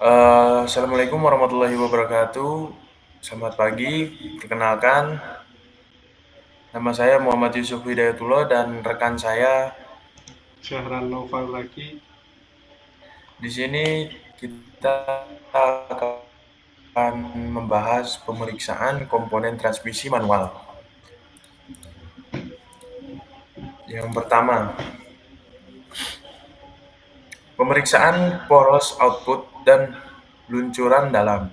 Assalamualaikum warahmatullahi wabarakatuh. Selamat pagi. Perkenalkan, nama saya Muhammad Yusuf Hidayatullah dan rekan saya Syahran Noval lagi. di sini kita akan membahas pemeriksaan komponen transmisi manual. Yang pertama, pemeriksaan poros output dan luncuran dalam.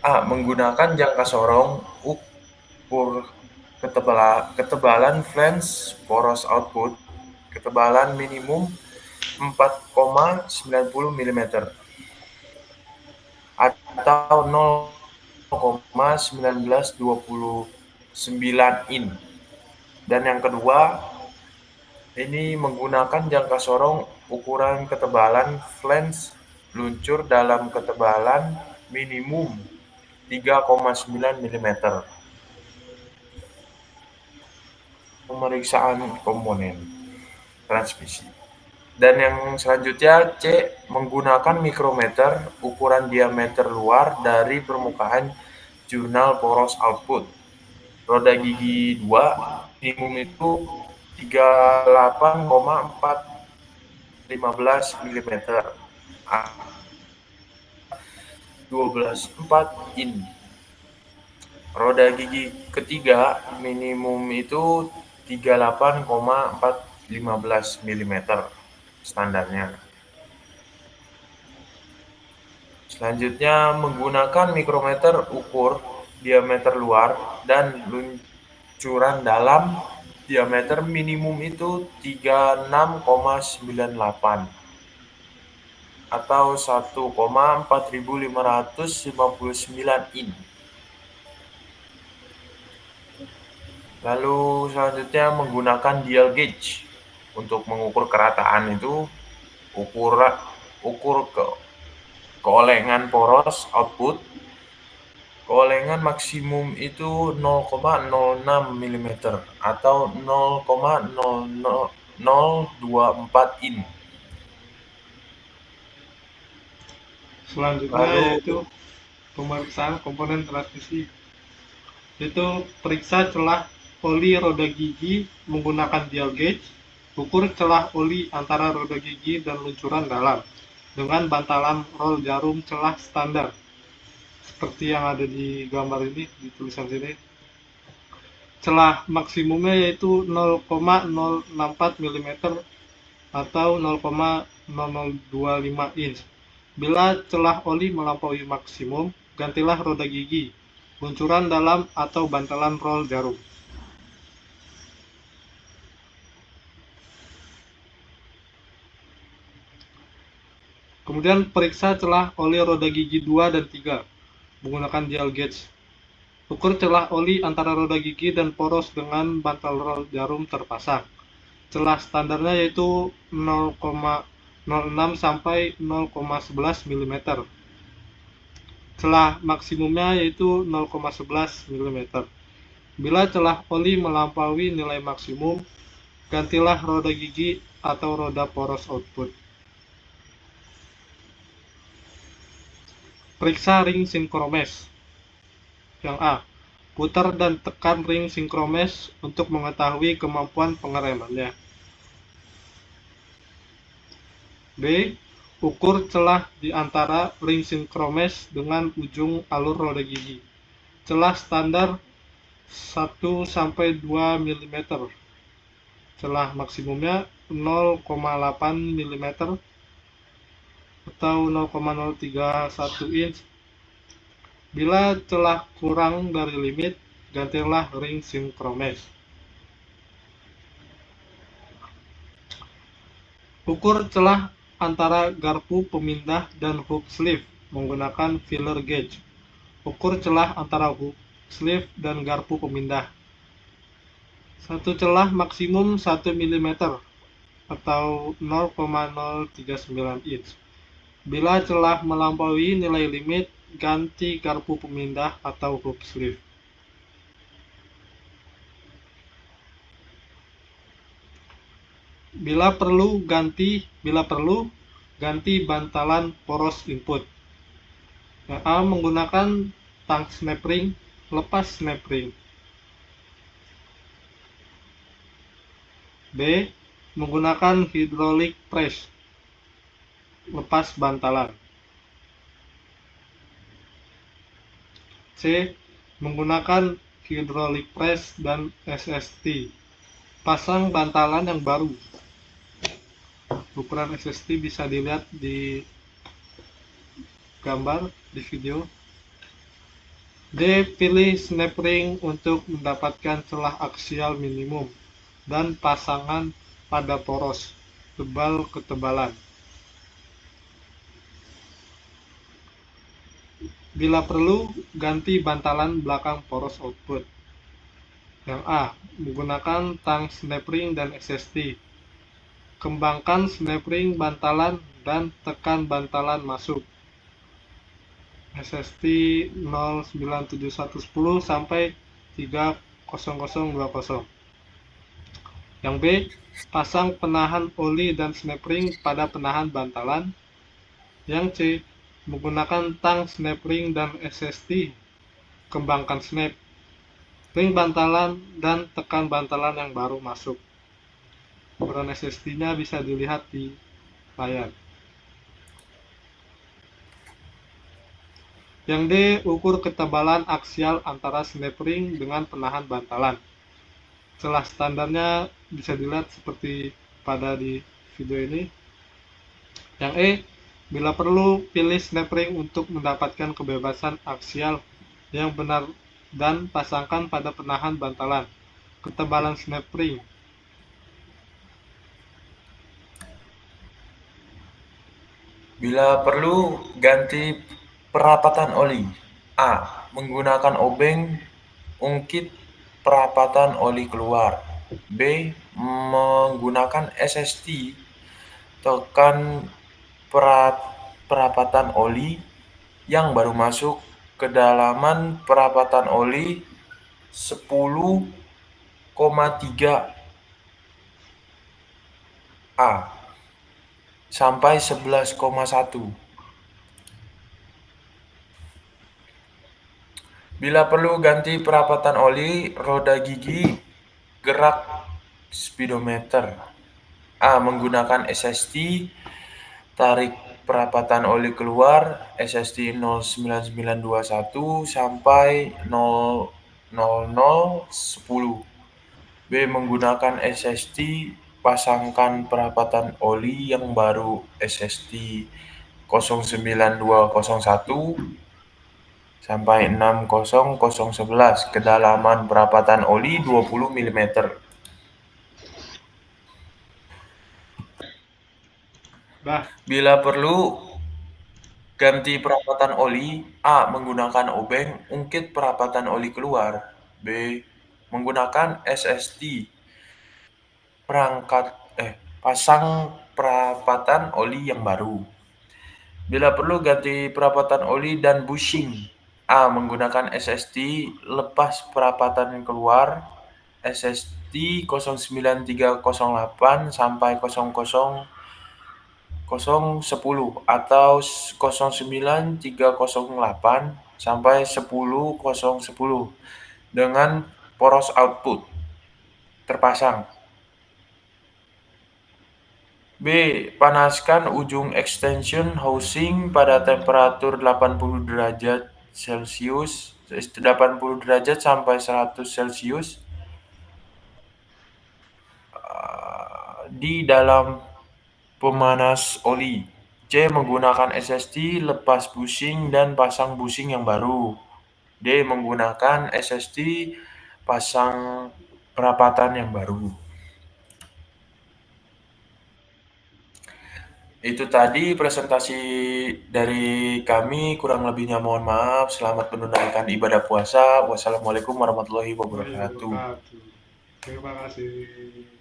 A. Menggunakan jangka sorong ukur ketebalan flange poros output, ketebalan minimum 4,90 mm atau 0,1929 in. Dan yang kedua, ini menggunakan jangka sorong ukuran ketebalan flange luncur dalam ketebalan minimum 3,9 mm. Pemeriksaan komponen transmisi. Dan yang selanjutnya C. Menggunakan mikrometer ukuran diameter luar dari permukaan jurnal poros output. Roda gigi 2 minimum itu 38,415 mm 12,4 in. Roda gigi ketiga minimum itu 38,415 mm standarnya. Selanjutnya menggunakan mikrometer ukur diameter luar dan luncuran dalam diameter minimum itu 36,98 atau 1,4559 in. Lalu selanjutnya menggunakan dial gauge untuk mengukur kerataan itu ukur keolengan poros output. Keolengan maksimum itu 0,06 mm atau 0,0024 in. Selanjutnya Lalu yaitu pemeriksaan komponen transmisi. Yaitu periksa celah oli roda gigi menggunakan dial gauge, ukur celah oli antara roda gigi dan luncuran dalam dengan bantalan roll jarum celah standar seperti yang ada di gambar ini, di tulisan sini. Celah maksimumnya yaitu 0,064 mm atau 0,0025 inch. Bila celah oli melampaui maksimum, gantilah roda gigi, luncuran dalam atau bantalan roll jarum. Kemudian periksa celah oli roda gigi 2 dan 3 menggunakan dial gauge. Ukur celah oli antara roda gigi dan poros dengan bantal roll jarum terpasang. Celah standarnya yaitu 0,06 sampai 0,11 mm. Celah maksimumnya yaitu 0,11 mm. Bila celah oli melampaui nilai maksimum, gantilah roda gigi atau roda poros output. Periksa ring sinkromes. Yang A. Putar dan tekan ring sinkromes untuk mengetahui kemampuan pengeremannya. B. Ukur celah di antara ring sinkromes dengan ujung alur roda gigi. Celah standar 1-2 mm. Celah maksimumnya 0,8 mm atau 0,031 inch. Bila celah kurang dari limit, gantilah ring sinkromes. Ukur celah antara garpu pemindah dan hook sleeve menggunakan feeler gauge. Ukur celah antara hook sleeve dan garpu pemindah. Satu celah maksimum 1 mm atau 0,039 inch. Bila celah melampaui nilai limit, ganti garpu pemindah atau hook sleeve. Bila perlu, ganti bantalan poros input. Yang A menggunakan tang snap ring, lepas snap ring. B menggunakan hydraulic press, lepas bantalan. C menggunakan hydraulic press dan SST, pasang bantalan yang baru. Ukuran SST bisa dilihat di gambar di video. D pilih snap ring untuk mendapatkan celah aksial minimum dan pasangan pada poros tebal ketebalan. Bila perlu, ganti bantalan belakang poros output. Yang A menggunakan tang snap ring dan SST. Kembangkan snap ring bantalan dan tekan bantalan masuk. SST 097110 sampai 30020. Yang B, pasang penahan oli dan snap ring pada penahan bantalan. Yang C, menggunakan tang snap ring dan SST. Kembangkan snap ring bantalan dan tekan bantalan yang baru masuk. Ukuran SST-nya bisa dilihat di layar. Yang D, ukur ketebalan aksial antara snap ring dengan penahan bantalan. Celah standarnya bisa dilihat seperti pada di video ini. Yang E, bila perlu pilih snap ring untuk mendapatkan kebebasan aksial yang benar dan pasangkan pada penahan bantalan. Ketebalan snap ring. Bila perlu, ganti perapatan oli. A. Menggunakan obeng, ungkit perapatan oli keluar. B. Menggunakan SST, tekan perapatan oli yang baru masuk kedalaman perapatan oli 10,3 A sampai 11,1. Bila perlu, ganti perapatan oli, roda gigi, gerak speedometer. A. Menggunakan SST, tarik perapatan oli keluar SST 09921 sampai 00010. B. Menggunakan SST, pasangkan perapatan oli yang baru SST 09201 sampai 60011, kedalaman perapatan oli 20 mm. Bila perlu, ganti perapatan oli. A. Menggunakan obeng, ungkit perapatan oli keluar. B. Menggunakan SST, pasang perapatan oli yang baru. Bila perlu, ganti perapatan oli dan bushing. A. Menggunakan SST, lepas perapatan keluar SST 09308 sampai 00010 atau 09308 sampai 10010 dengan poros output terpasang. B. Panaskan ujung extension housing pada temperatur 80 derajat Celcius, 80 derajat sampai 100 Celcius di dalam pemanas oli. C. Menggunakan SST, lepas bushing dan pasang bushing yang baru. D. Menggunakan SST, pasang perapatan yang baru. Itu tadi presentasi dari kami, kurang lebihnya mohon maaf. Selamat menunaikan ibadah puasa. Wassalamualaikum warahmatullahi wabarakatuh. Terima kasih.